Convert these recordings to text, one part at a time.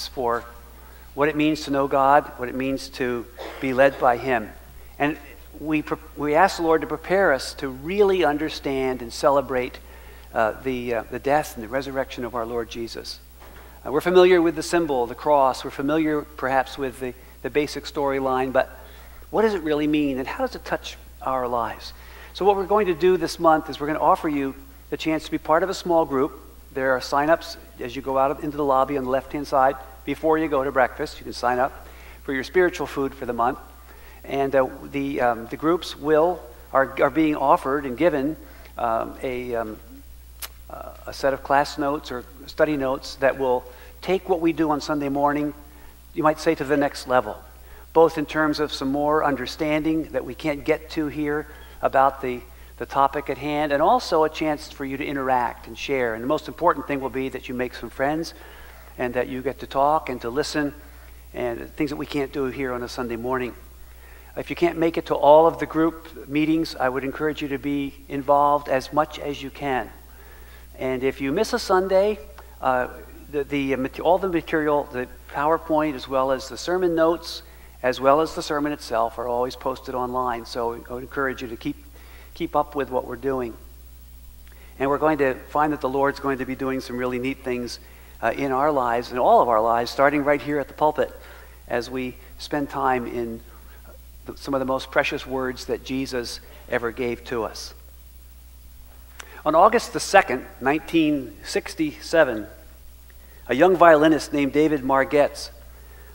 for what it means to know God, what it means to be led by Him. And we ask the Lord to prepare us to really understand and celebrate the death and the resurrection of our Lord Jesus. We're familiar with the symbol, the cross. We're familiar perhaps with the basic storyline, but what does it really mean and how does it touch our lives? So what we're going to do this month is we're going to offer you the chance to be part of a small group. There are sign-ups as you go out into the lobby on the left-hand side. Before you go to breakfast, you can sign up for your spiritual food for the month. And the groups are being offered and given a set of class notes or study notes that will take what we do on Sunday morning, you might say, to the next level, both in terms of some more understanding that we can't get to here about the topic at hand, and also a chance for you to interact and share. And the most important thing will be that you make some friends and that you get to talk and to listen, and things that we can't do here on a Sunday morning. If you can't make it to all of the group meetings, I would encourage you to be involved as much as you can. And if you miss a Sunday, all the material, the PowerPoint, as well as the sermon notes, as well as the sermon itself, are always posted online. So I would encourage you to keep up with what we're doing. And we're going to find that the Lord's going to be doing some really neat things in our lives, in all of our lives, starting right here at the pulpit, as we spend time in some of the most precious words that Jesus ever gave to us. On August the 2nd, 1967, a young violinist named David Margetts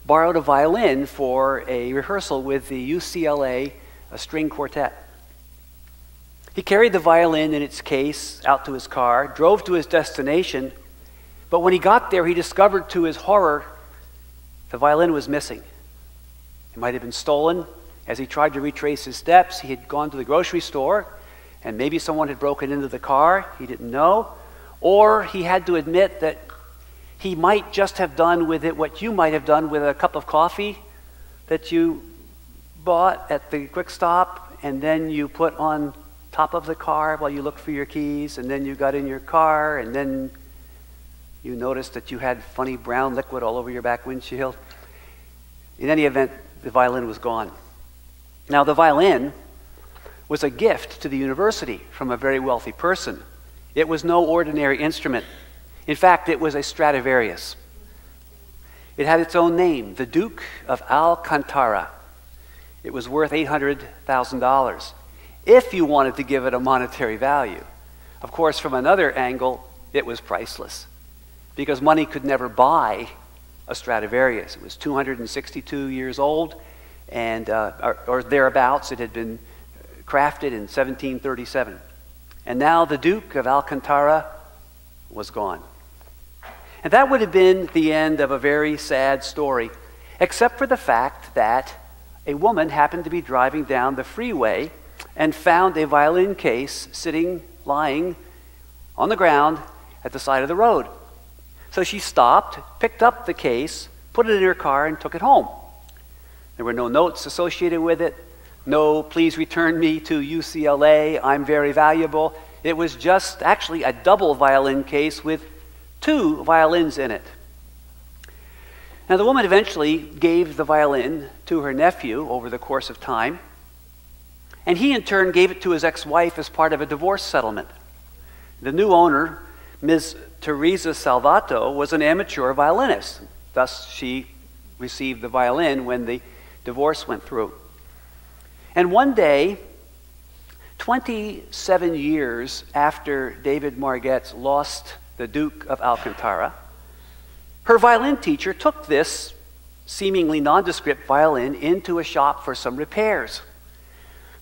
borrowed a violin for a rehearsal with the UCLA string quartet. He carried the violin in its case out to his car, drove to his destination, but when he got there, he discovered to his horror the violin was missing. It might have been stolen. As he tried to retrace his steps, he had gone to the grocery store, and maybe someone had broken into the car, he didn't know, or he had to admit that he might just have done with it what you might have done with a cup of coffee that you bought at the Quick Stop, and then you put on top of the car while you looked for your keys, and then you got in your car, and then you noticed that you had funny brown liquid all over your back windshield. In any event, the violin was gone. Now, the violin was a gift to the university from a very wealthy person. It was no ordinary instrument. In fact, it was a Stradivarius. It had its own name, the Duke of Alcantara. It was worth $800,000, if you wanted to give it a monetary value. Of course, from another angle, it was priceless, because money could never buy a Stradivarius. It was 262 years old, and or thereabouts. It had been crafted in 1737. And now the Duke of Alcantara was gone. And that would have been the end of a very sad story, except for the fact that a woman happened to be driving down the freeway and found a violin case lying on the ground at the side of the road. So she stopped, picked up the case, put it in her car, and took it home. There were no notes associated with it. No, please return me to UCLA, I'm very valuable. It was just actually a double violin case with 2 violins in it. Now, the woman eventually gave the violin to her nephew over the course of time, and he in turn gave it to his ex-wife as part of a divorce settlement. The new owner, Ms. Teresa Salvato, was an amateur violinist. Thus, she received the violin when the divorce went through. And one day, 27 years after David Margetts lost the Duke of Alcantara, her violin teacher took this seemingly nondescript violin into a shop for some repairs.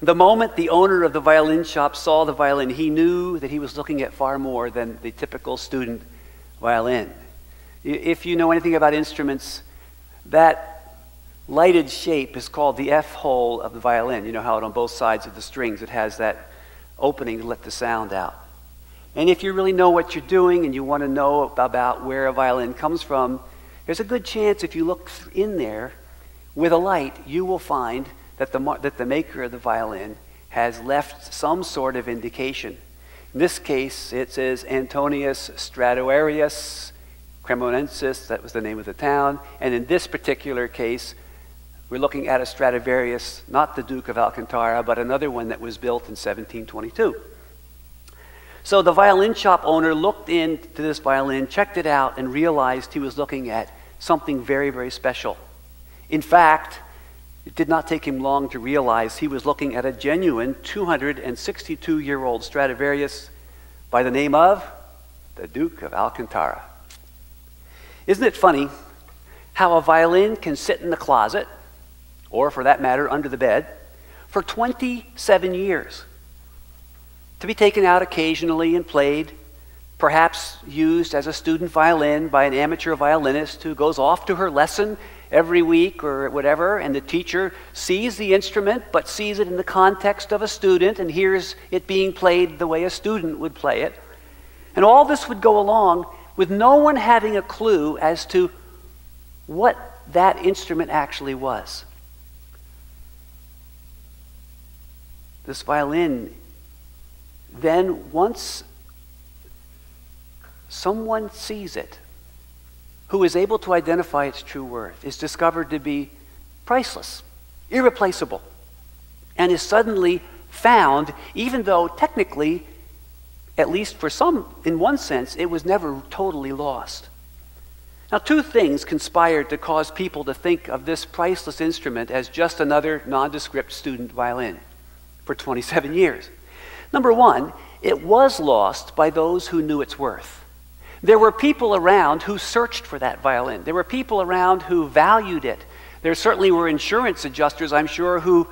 The moment the owner of the violin shop saw the violin, he knew that he was looking at far more than the typical student violin. If you know anything about instruments, that lighted shape is called the F-hole of the violin. You know how on both sides of the strings it has that opening to let the sound out. And if you really know what you're doing and you want to know about where a violin comes from, there's a good chance if you look in there with a light, you will find that the maker of the violin has left some sort of indication. In this case, it says Antonius Stradivarius Cremonensis, that was the name of the town. And in this particular case, we're looking at a Stradivarius, not the Duke of Alcantara, but another one that was built in 1722. So the violin shop owner looked into this violin, checked it out, and realized he was looking at something very, very special. In fact, it did not take him long to realize he was looking at a genuine 262-year-old Stradivarius by the name of the Duke of Alcantara. Isn't it funny how a violin can sit in the closet, or for that matter, under the bed, for 27 years, to be taken out occasionally and played, perhaps used as a student violin by an amateur violinist who goes off to her lesson every week or whatever, and the teacher sees the instrument but sees it in the context of a student and hears it being played the way a student would play it. And all this would go along with no one having a clue as to what that instrument actually was. This violin, then once someone sees it, who is able to identify its true worth, is discovered to be priceless, irreplaceable, and is suddenly found, even though technically, at least for some, in one sense, it was never totally lost. Now, two things conspired to cause people to think of this priceless instrument as just another nondescript student violin for 27 years. Number one, it was lost by those who knew its worth. There were people around who searched for that violin. There were people around who valued it. There certainly were insurance adjusters, I'm sure, who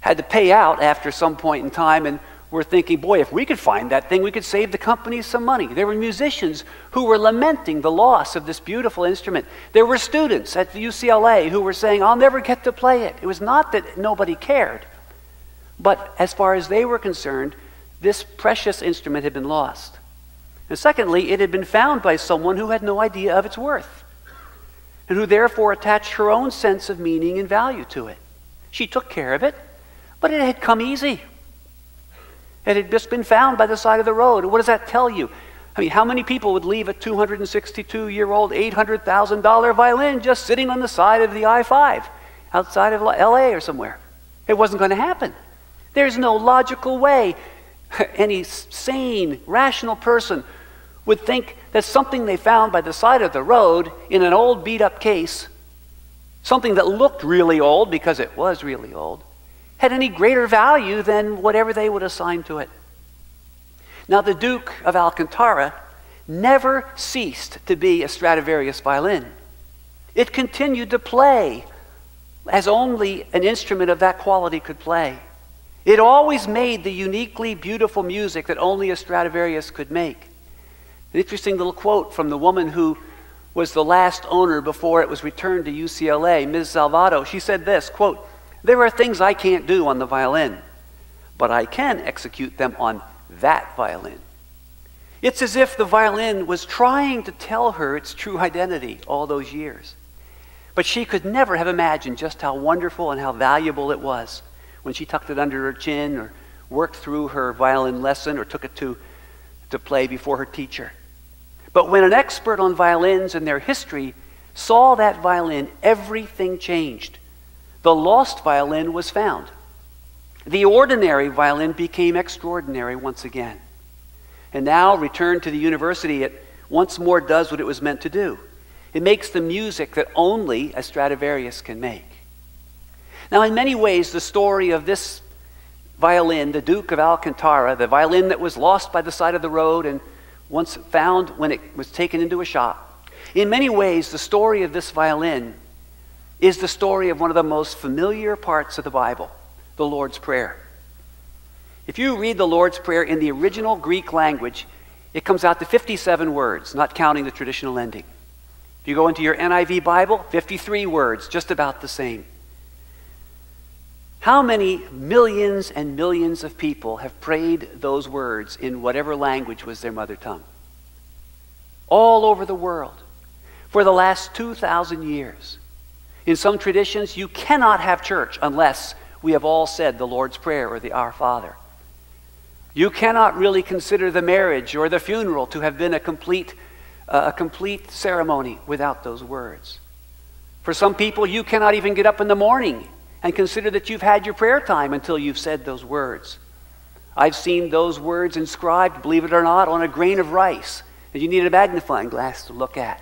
had to pay out after some point in time and were thinking, boy, if we could find that thing, we could save the company some money. There were musicians who were lamenting the loss of this beautiful instrument. There were students at UCLA who were saying, I'll never get to play it. It was not that nobody cared, but as far as they were concerned, this precious instrument had been lost. And secondly, it had been found by someone who had no idea of its worth, and who therefore attached her own sense of meaning and value to it. She took care of it, but it had come easy. It had just been found by the side of the road. What does that tell you? I mean, how many people would leave a 262-year-old, $800,000 violin just sitting on the side of the I-5 outside of LA or somewhere? It wasn't going to happen. There's no logical way any sane, rational person would think that something they found by the side of the road in an old beat-up case, something that looked really old because it was really old, had any greater value than whatever they would assign to it. Now, the Duke of Alcantara never ceased to be a Stradivarius violin. It continued to play as only an instrument of that quality could play. It always made the uniquely beautiful music that only a Stradivarius could make. An interesting little quote from the woman who was the last owner before it was returned to UCLA, Ms. Salvato. She said this, quote, "There are things I can't do on the violin, but I can execute them on that violin." It's as if the violin was trying to tell her its true identity all those years. But she could never have imagined just how wonderful and how valuable it was when she tucked it under her chin or worked through her violin lesson or took it to play before her teacher. But when an expert on violins and their history saw that violin, everything changed. The lost violin was found. The ordinary violin became extraordinary once again. And now, returned to the university, it once more does what it was meant to do. It makes the music that only a Stradivarius can make. Now, in many ways, the story of this violin, the Duke of Alcantara, the violin that was lost by the side of the road and once found when it was taken into a shop, in many ways, the story of this violin is the story of one of the most familiar parts of the Bible, the Lord's Prayer. If you read the Lord's Prayer in the original Greek language, it comes out to 57 words, not counting the traditional ending. If you go into your NIV Bible, 53 words, just about the same. How many millions and millions of people have prayed those words in whatever language was their mother tongue? All over the world, for the last 2,000 years. In some traditions, you cannot have church unless we have all said the Lord's Prayer or the Our Father. You cannot really consider the marriage or the funeral to have been a complete a complete ceremony without those words. For some people, you cannot even get up in the morning and consider that you've had your prayer time until you've said those words. I've seen those words inscribed, believe it or not, on a grain of rice that you need a magnifying glass to look at.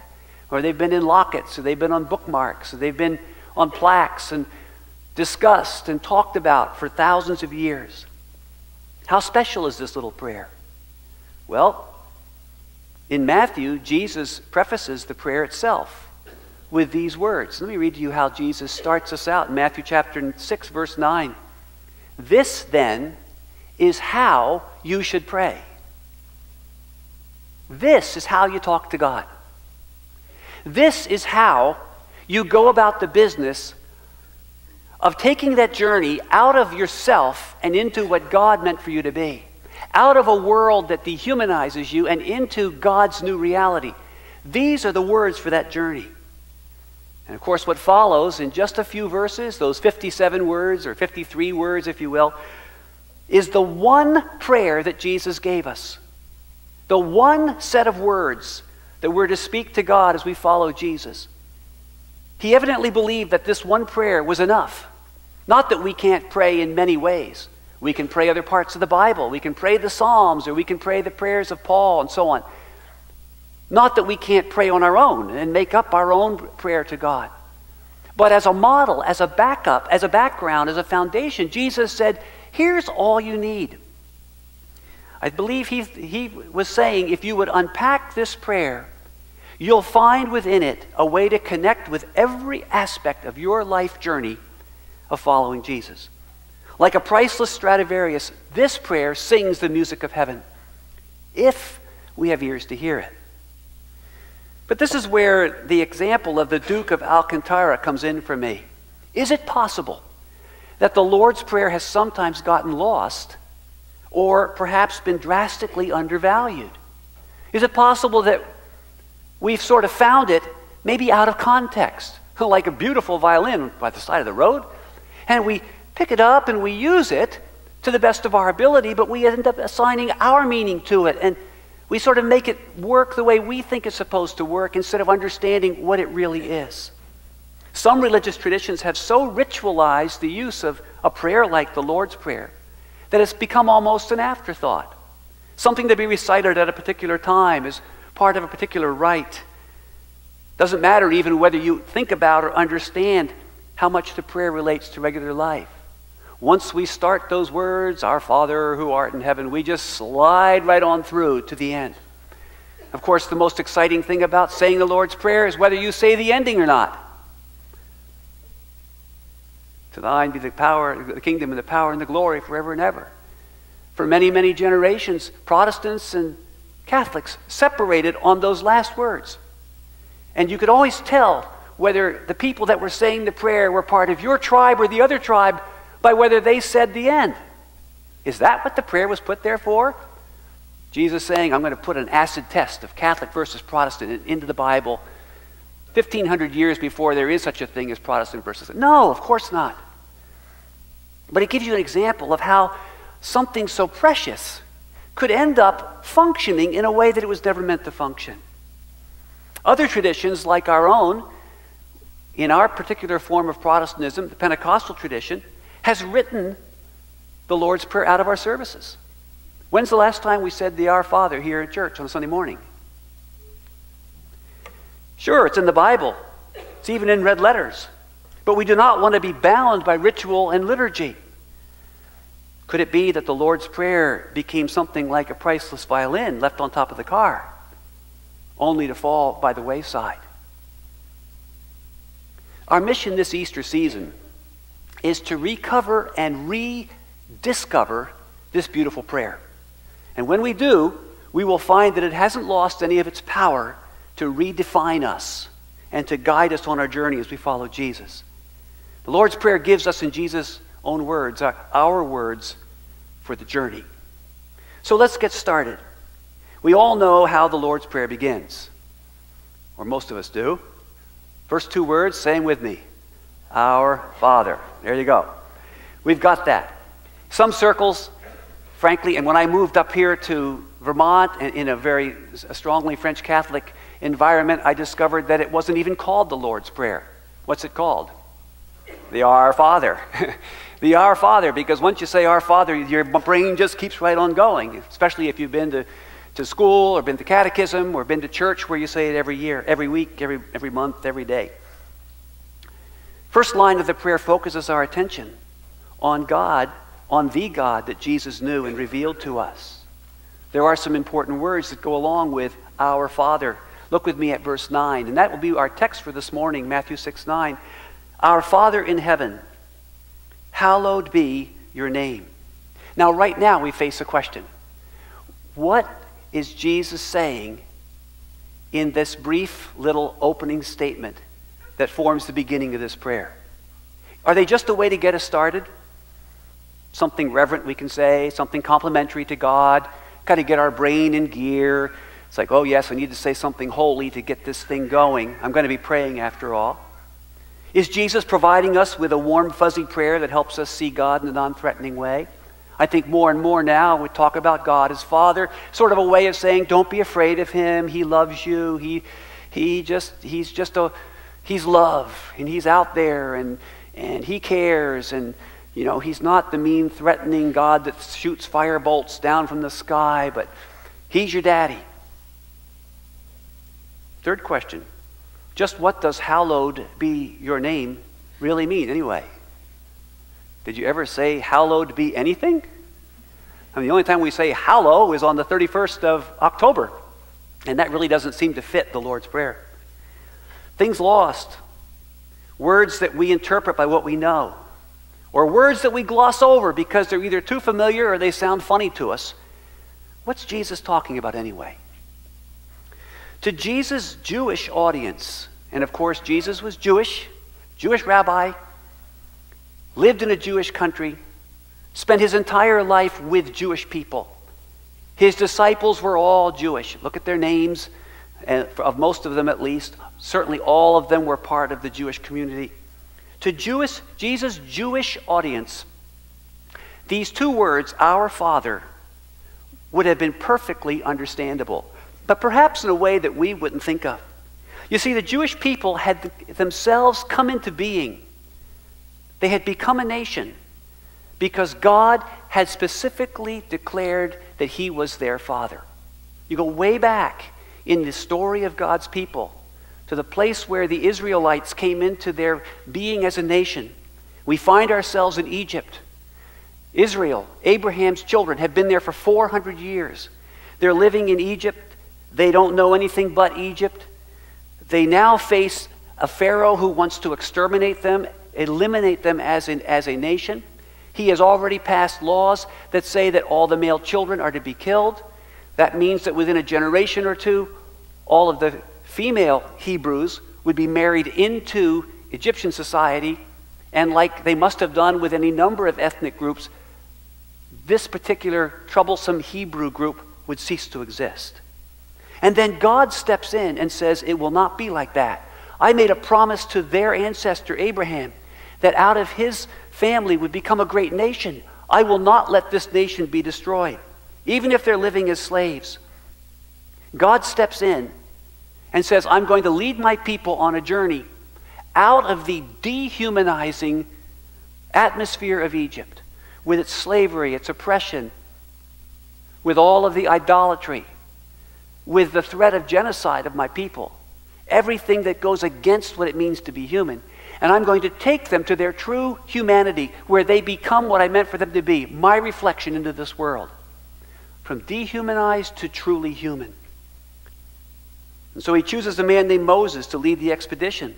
Or they've been in lockets, or they've been on bookmarks, or they've been on plaques and discussed and talked about for thousands of years. How special is this little prayer? Well, in Matthew, Jesus prefaces the prayer itself with these words. Let me read to you how Jesus starts us out in Matthew chapter 6, verse 9. This, then, is how you should pray. This is how you talk to God. This is how you go about the business of taking that journey out of yourself and into what God meant for you to be. Out of a world that dehumanizes you and into God's new reality. These are the words for that journey. And of course, what follows in just a few verses, those 57 words, or 53 words, if you will, is the one prayer that Jesus gave us. The one set of words that we're to speak to God as we follow Jesus. He evidently believed that this one prayer was enough. Not that we can't pray in many ways. We can pray other parts of the Bible. We can pray the Psalms, or we can pray the prayers of Paul, and so on. Not that we can't pray on our own and make up our own prayer to God. But as a model, as a backup, as a background, as a foundation, Jesus said, here's all you need. I believe he was saying, if you would unpack this prayer, you'll find within it a way to connect with every aspect of your life journey of following Jesus. Like a priceless Stradivarius, this prayer sings the music of heaven, if we have ears to hear it. But this is where the example of the Duke of Alcantara comes in for me. Is it possible that the Lord's Prayer has sometimes gotten lost or perhaps been drastically undervalued? Is it possible that we've sort of found it maybe out of context, like a beautiful violin by the side of the road, and we pick it up and we use it to the best of our ability, but we end up assigning our meaning to it, and we sort of make it work the way we think it's supposed to work instead of understanding what it really is. Some religious traditions have so ritualized the use of a prayer like the Lord's Prayer that it's become almost an afterthought, something to be recited at a particular time as part of a particular rite. Doesn't matter even whether you think about or understand how much the prayer relates to regular life. Once we start those words, our Father who art in heaven, we just slide right on through to the end. Of course, the most exciting thing about saying the Lord's Prayer is whether you say the ending or not. To thine be the power, the kingdom, and the power, and the glory forever and ever. For many, many generations, Protestants and Catholics separated on those last words. And you could always tell whether the people that were saying the prayer were part of your tribe or the other tribe by whether they said the end. Is that what the prayer was put there for? Jesus saying, I'm going to put an acid test of Catholic versus Protestant into the Bible 1,500 years before there is such a thing as Protestant versus... No, of course not. But it gives you an example of how something so precious could end up functioning in a way that it was never meant to function. Other traditions, like our own, in our particular form of Protestantism, the Pentecostal tradition, has written the Lord's Prayer out of our services. When's the last time we said the Our Father here in church on a Sunday morning? Sure, it's in the Bible. It's even in red letters. But we do not want to be bound by ritual and liturgy. Could it be that the Lord's Prayer became something like a priceless violin left on top of the car, only to fall by the wayside? Our mission this Easter season is to recover and rediscover this beautiful prayer. And when we do, we will find that it hasn't lost any of its power to redefine us and to guide us on our journey as we follow Jesus. The Lord's Prayer gives us in Jesus' own words, our words for the journey. So let's get started. We all know how the Lord's Prayer begins, or most of us do. First two words, say them with me. Our Father. There you go. We've got that. Some circles, frankly, and when I moved up here to Vermont in a very strongly French Catholic environment, I discovered that it wasn't even called the Lord's Prayer. What's it called? The Our Father. The Our Father, because once you say Our Father, your brain just keeps right on going, especially if you've been to school or been to catechism or been to church where you say it every year, every week, every month, every day. First line of the prayer focuses our attention on God, on the God that Jesus knew and revealed to us. There are some important words that go along with Our Father. Look with me at verse 9, and that will be our text for this morning, Matthew 6:9. Our Father in heaven, hallowed be your name. Now, right now, we face a question. What is Jesus saying in this brief little opening statement that forms the beginning of this prayer? Are they just a way to get us started? Something reverent, we can say, something complimentary to God, kind of get our brain in gear. It's like, oh yes, I need to say something holy to get this thing going. I'm going to be praying after all. Is Jesus providing us with a warm, fuzzy prayer that helps us see God in a non-threatening way? I think more and more now we talk about God as Father, sort of a way of saying, don't be afraid of Him. He loves you. He's love, and He's out there, and He cares, and you know, He's not the mean, threatening God that shoots fire bolts down from the sky, but He's your daddy. Third question. Just what does hallowed be your name really mean anyway? Did you ever say hallowed be anything? I mean, the only time we say hallow is on the 31st of October, and that really doesn't seem to fit the Lord's Prayer. Things lost. Words that we interpret by what we know, or words that we gloss over because they're either too familiar or they sound funny to us. What's Jesus talking about anyway? To Jesus' Jewish audience, and of course Jesus was Jewish rabbi, lived in a Jewish country, spent his entire life with Jewish people. His disciples were all Jewish. Look at their names, of most of them at least. Certainly all of them were part of the Jewish community. To Jesus' Jewish audience, these two words, Our Father, would have been perfectly understandable, but perhaps in a way that we wouldn't think of. You see, the Jewish people had themselves come into being. They had become a nation because God had specifically declared that He was their Father. You go way back in the story of God's people to the place where the Israelites came into their being as a nation. We find ourselves in Egypt. Israel, Abraham's children, have been there for 400 years. They're living in Egypt. They don't know anything but Egypt. They now face a Pharaoh who wants to exterminate them, eliminate them as a nation. He has already passed laws that say that all the male children are to be killed. That means that within a generation or two, all of the female Hebrews would be married into Egyptian society, and like they must have done with any number of ethnic groups, this particular troublesome Hebrew group would cease to exist. And then God steps in and says, it will not be like that. I made a promise to their ancestor Abraham that out of his family would become a great nation. I will not let this nation be destroyed, even if they're living as slaves. God steps in and says, I'm going to lead my people on a journey out of the dehumanizing atmosphere of Egypt, with its slavery, its oppression, with all of the idolatry, with the threat of genocide of my people, everything that goes against what it means to be human. And I'm going to take them to their true humanity, where they become what I meant for them to be, my reflection into this world, from dehumanized to truly human. And so He chooses a man named Moses to lead the expedition.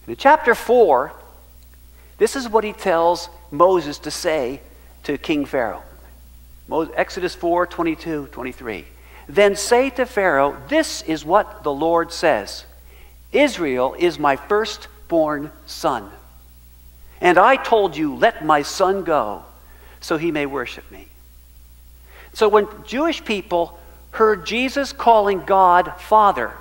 In chapter 4, this is what He tells Moses to say to King Pharaoh. Exodus 4, 22, 23. Then say to Pharaoh, this is what the Lord says. Israel is my firstborn son. And I told you, let my son go, so he may worship me. So when Jewish people heard Jesus calling God Father,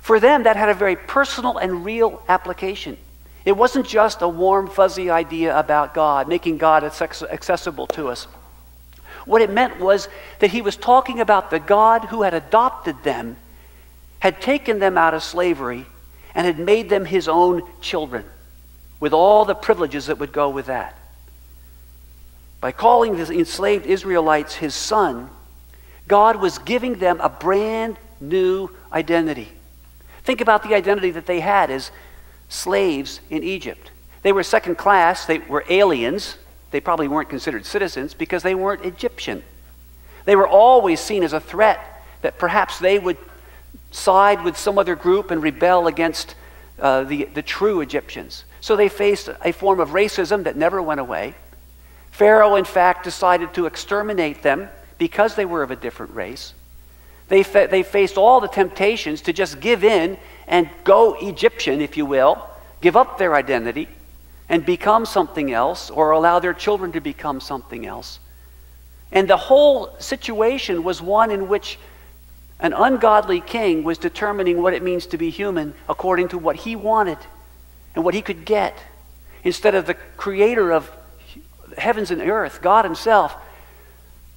for them that had a very personal and real application. It wasn't just a warm, fuzzy idea about God, making God accessible to us. What it meant was that He was talking about the God who had adopted them, had taken them out of slavery and had made them his own children, with all the privileges that would go with that. By calling the enslaved Israelites his son, God was giving them a brand new identity. Think about the identity that they had as slaves in Egypt. They were second class, they were aliens. They probably weren't considered citizens because they weren't Egyptian. They were always seen as a threat that perhaps they would side with some other group and rebel against the true Egyptians. So they faced a form of racism that never went away. Pharaoh, in fact, decided to exterminate them because they were of a different race. They faced all the temptations to just give in and go Egyptian, if you will, give up their identity and become something else, or allow their children to become something else. And the whole situation was one in which an ungodly king was determining what it means to be human according to what he wanted and what he could get, instead of the creator of heavens and earth, God himself,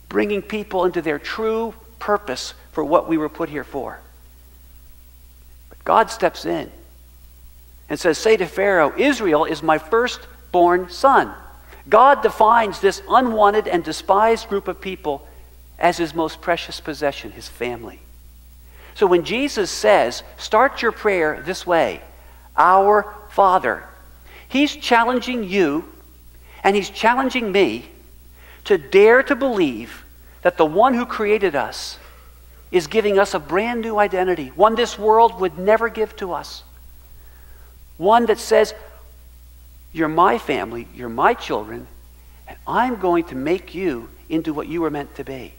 bringing people into their true purpose for what we were put here for. But God steps in and says, say to Pharaoh, Israel is my firstborn son. God defines this unwanted and despised group of people as his most precious possession, his family. So when Jesus says, start your prayer this way, our Father, he's challenging you and he's challenging me to dare to believe that the one who created us is giving us a brand new identity, one this world would never give to us. One that says, you're my family, you're my children, and I'm going to make you into what you were meant to be.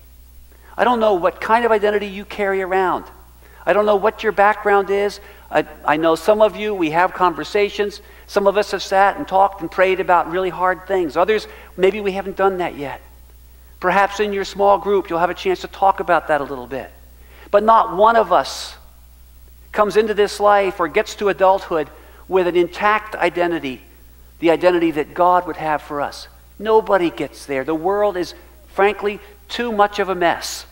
I don't know what kind of identity you carry around. I don't know what your background is. I know some of you, we have conversations. Some of us have sat and talked and prayed about really hard things. Others, maybe we haven't done that yet. Perhaps in your small group, you'll have a chance to talk about that a little bit. But not one of us comes into this life or gets to adulthood with an intact identity, the identity that God would have for us. Nobody gets there. The world is, frankly, too much of a mess.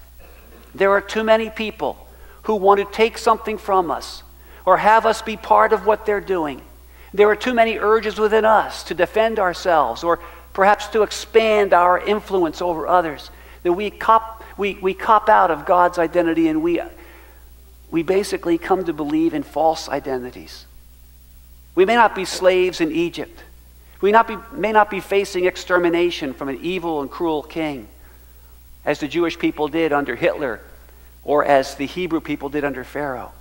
There are too many people who want to take something from us or have us be part of what they're doing. There are too many urges within us to defend ourselves or perhaps to expand our influence over others, that we cop out of God's identity, and we basically come to believe in false identities. We may not be slaves in Egypt. We may not be facing extermination from an evil and cruel king, as the Jewish people did under Hitler, or as the Hebrew people did under Pharaoh.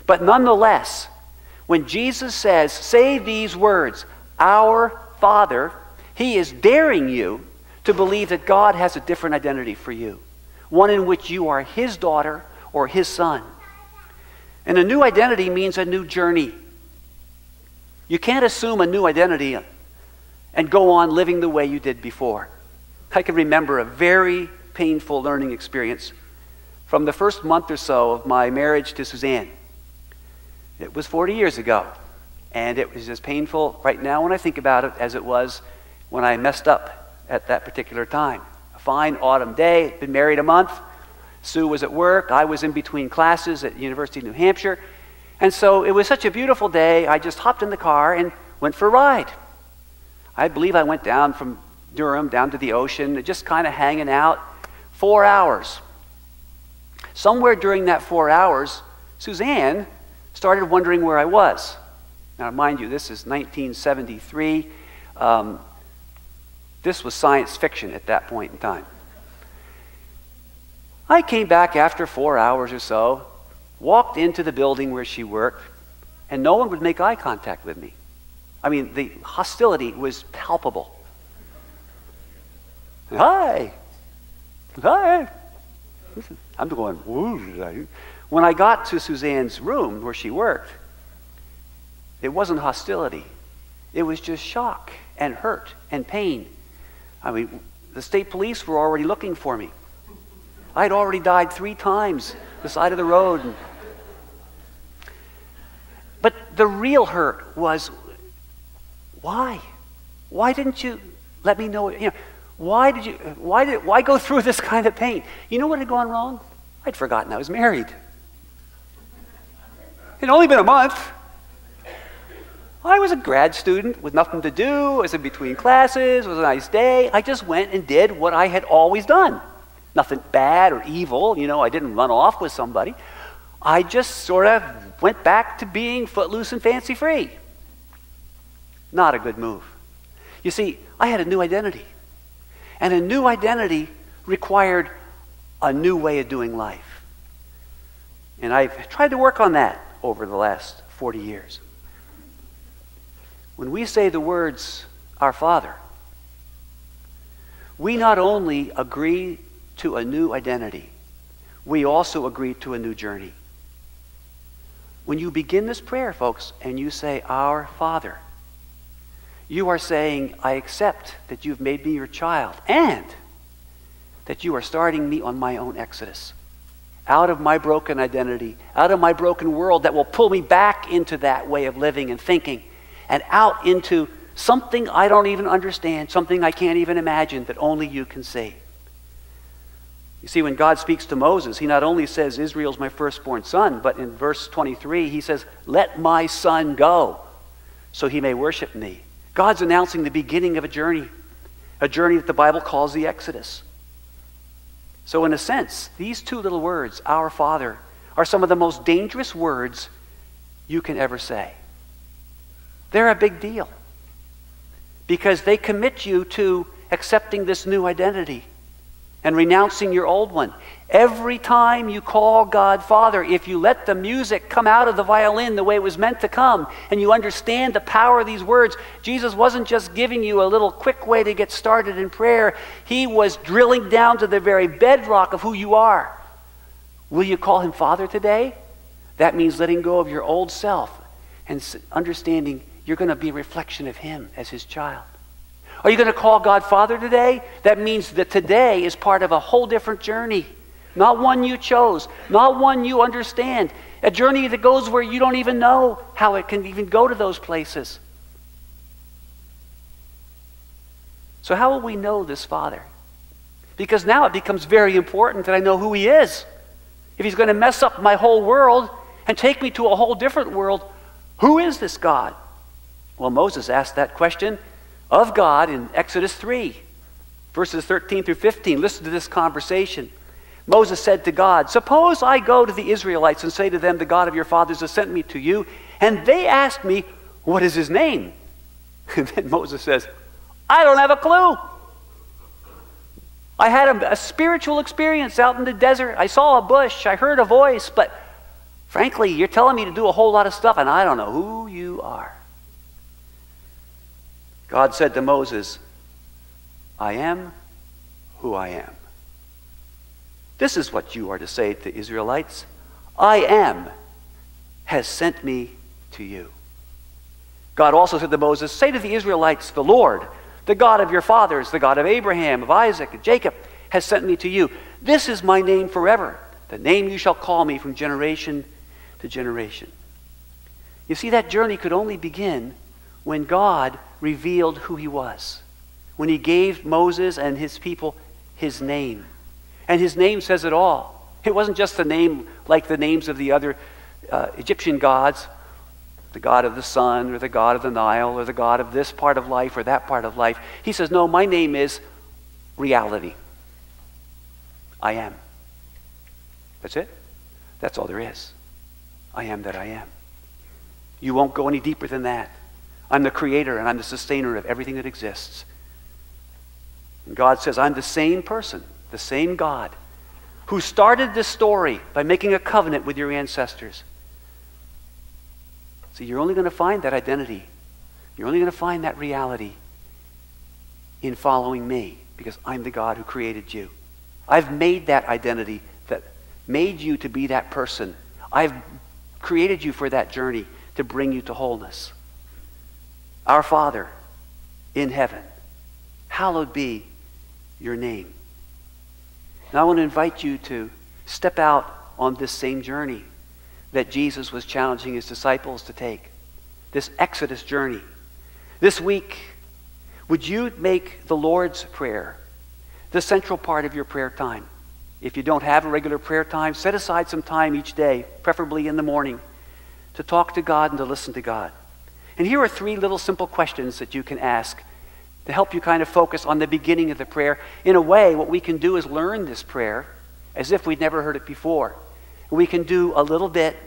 But nonetheless, when Jesus says, say these words, our Father, he is daring you to believe that God has a different identity for you, one in which you are his daughter or his son. And a new identity means a new journey. You can't assume a new identity and go on living the way you did before. I can remember a very painful learning experience from the first month or so of my marriage to Suzanne. It was 40 years ago, and it was as painful right now when I think about it as it was when I messed up at that particular time. A fine autumn day, been married a month. Sue was at work. I was in between classes at the University of New Hampshire. And so it was such a beautiful day, I just hopped in the car and went for a ride. I believe I went down from Durham down to the ocean, just kind of hanging out. 4 hours. Somewhere during that 4 hours, Suzanne started wondering where I was. Now, mind you, this is 1973. This was science fiction at that point in time. I came back after 4 hours or so, walked into the building where she worked, and no one would make eye contact with me. I mean, the hostility was palpable. Hi. Hi. I'm going, whoa. When I got to Suzanne's room where she worked, it wasn't hostility. It was just shock and hurt and pain. I mean, the state police were already looking for me. I'd already died 3 times the side of the road. But the real hurt was, why? Why didn't you let me know? Why go through this kind of pain? You know what had gone wrong? I'd forgotten I was married. It had only been a month. I was a grad student with nothing to do. I was in between classes. It was a nice day. I just went and did what I had always done. Nothing bad or evil. I didn't run off with somebody. I just sort of went back to being footloose and fancy-free. Not a good move. You see, I had a new identity. And a new identity required a new way of doing life. And I've tried to work on that over the last 40 years. When we say the words, "Our Father," we not only agree to a new identity, we also agree to a new journey. When you begin this prayer, folks, and you say, "Our Father," you are saying, "I accept that you've made me your child and that you are starting me on my own exodus, out of my broken identity, out of my broken world that will pull me back into that way of living and thinking, and out into something I don't even understand, something I can't even imagine that only you can see." You see, when God speaks to Moses, he not only says, "Israel's my firstborn son," but in verse 23, he says, "Let my son go so he may worship me." God's announcing the beginning of a journey that the Bible calls the Exodus. So in a sense, these two little words, "Our Father," are some of the most dangerous words you can ever say. They're a big deal because they commit you to accepting this new identity and renouncing your old one. Every time you call God Father, if you let the music come out of the violin the way it was meant to come, and you understand the power of these words, Jesus wasn't just giving you a little quick way to get started in prayer. He was drilling down to the very bedrock of who you are. Will you call him Father today? That means letting go of your old self and understanding you're going to be a reflection of him as his child. Are you going to call God Father today? That means that today is part of a whole different journey. Not one you chose, not one you understand. A journey that goes where you don't even know how it can even go to those places. So how will we know this Father? Because now it becomes very important that I know who he is. If he's going to mess up my whole world and take me to a whole different world, who is this God? Well, Moses asked that question of God in Exodus 3, verses 13 through 15. Listen to this conversation. Moses said to God, "Suppose I go to the Israelites and say to them, 'The God of your fathers has sent me to you,' and they ask me, 'What is his name?'" And then Moses says, "I don't have a clue. I had a spiritual experience out in the desert. I saw a bush. I heard a voice. But frankly, you're telling me to do a whole lot of stuff, and I don't know who you are." God said to Moses, "I am who I am." This is what you are to say to the Israelites. "I am has sent me to you." God also said to Moses, "Say to the Israelites, 'The Lord, the God of your fathers, the God of Abraham, of Isaac, and Jacob, has sent me to you. This is my name forever, the name you shall call me from generation to generation." You see, that journey could only begin when God revealed who he was, when he gave Moses and his people his name. And his name says it all. It wasn't just a name like the names of the other Egyptian gods, the god of the sun, or the god of the Nile, or the god of this part of life or that part of life. He says, "No, my name is reality. I am." That's it. That's all there is. I am that I am. You won't go any deeper than that. I'm the creator and I'm the sustainer of everything that exists. And God says, I'm the same person, the same God, who started this story by making a covenant with your ancestors. So you're only going to find that identity. You're only going to find that reality in following me, because I'm the God who created you. I've made that identity that made you to be that person. I've created you for that journey to bring you to wholeness. Our Father in heaven, hallowed be your name. Now I want to invite you to step out on this same journey that Jesus was challenging his disciples to take. This Exodus journey. This week, would you make the Lord's Prayer the central part of your prayer time? If you don't have a regular prayer time, set aside some time each day, preferably in the morning, to talk to God and to listen to God. And here are 3 little simple questions that you can ask to help you kind of focus on the beginning of the prayer. In a way, what we can do is learn this prayer as if we'd never heard it before. We can do a little bit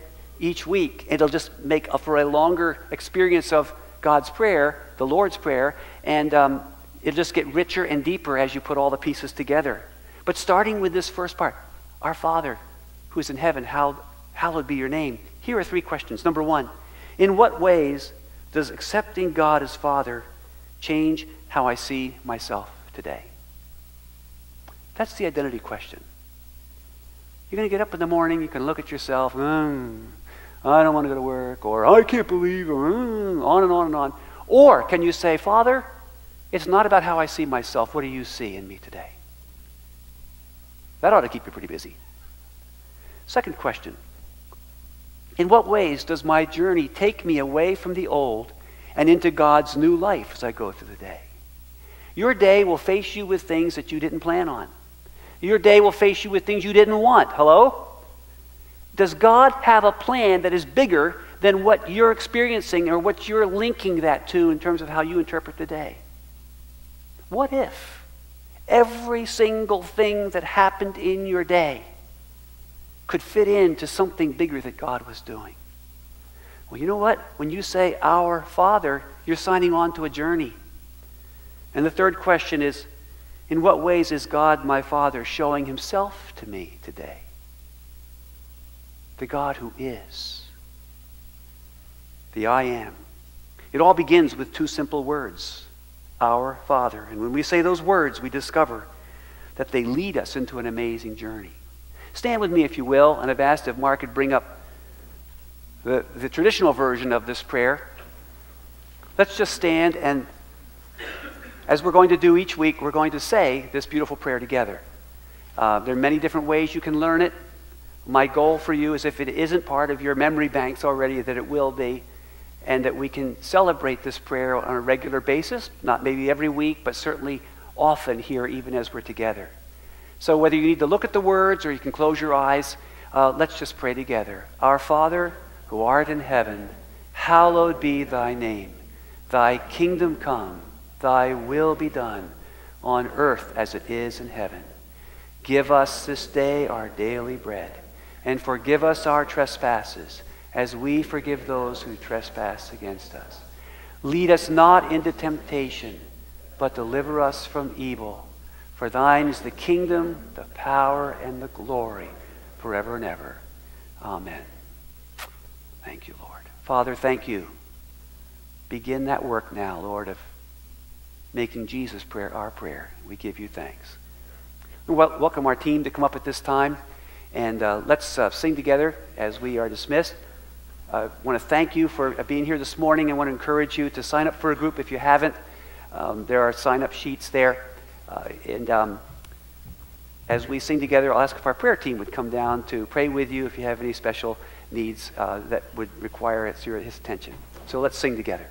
each week. It'll just make for a longer experience of God's prayer, the Lord's Prayer, and it'll just get richer and deeper as you put all the pieces together. But starting with this first part, Our Father, who is in heaven, hallowed be your name. Here are 3 questions. Number 1, in what ways does accepting God as Father change how I see myself today? That's the identity question. You're going to get up in the morning, you can look at yourself, I don't want to go to work, or I can't believe, on and on and on. Or can you say, Father, it's not about how I see myself. What do you see in me today? That ought to keep you pretty busy. Second question, in what ways does my journey take me away from the old and into God's new life as I go through the day? Your day will face you with things that you didn't plan on. Your day will face you with things you didn't want. Hello? Does God have a plan that is bigger than what you're experiencing or what you're linking that to in terms of how you interpret the day? What if every single thing that happened in your day could fit into something bigger that God was doing? Well, you know what? When you say Our Father, you're signing on to a journey. And the third question is, in what ways is God, my Father, showing himself to me today? The God who is. The I am. It all begins with 2 simple words. Our Father. And when we say those words, we discover that they lead us into an amazing journey. Stand with me if you will, and I've asked if Mark could bring up the traditional version of this prayer. Let's just stand, and as we're going to do each week, we're going to say this beautiful prayer together. There are many different ways you can learn it. My goal for you is if it isn't part of your memory banks already, that it will be, and that we can celebrate this prayer on a regular basis, not maybe every week, but certainly often here, even as we're together. So whether you need to look at the words or you can close your eyes, let's just pray together. Our Father, who art in heaven, hallowed be thy name. Thy kingdom come, thy will be done, on earth as it is in heaven. Give us this day our daily bread, and forgive us our trespasses, as we forgive those who trespass against us. Lead us not into temptation, but deliver us from evil. For thine is the kingdom, the power, and the glory, forever and ever. Amen. Thank you, Lord. Father, thank you. Begin that work now, Lord, of making Jesus' prayer our prayer. We give you thanks. We welcome our team to come up at this time, and let's sing together as we are dismissed. I want to thank you for being here this morning. I want to encourage you to sign up for a group if you haven't. There are sign-up sheets there. As we sing together, I'll ask if our prayer team would come down to pray with you if you have any special needs that would require his attention. So let's sing together.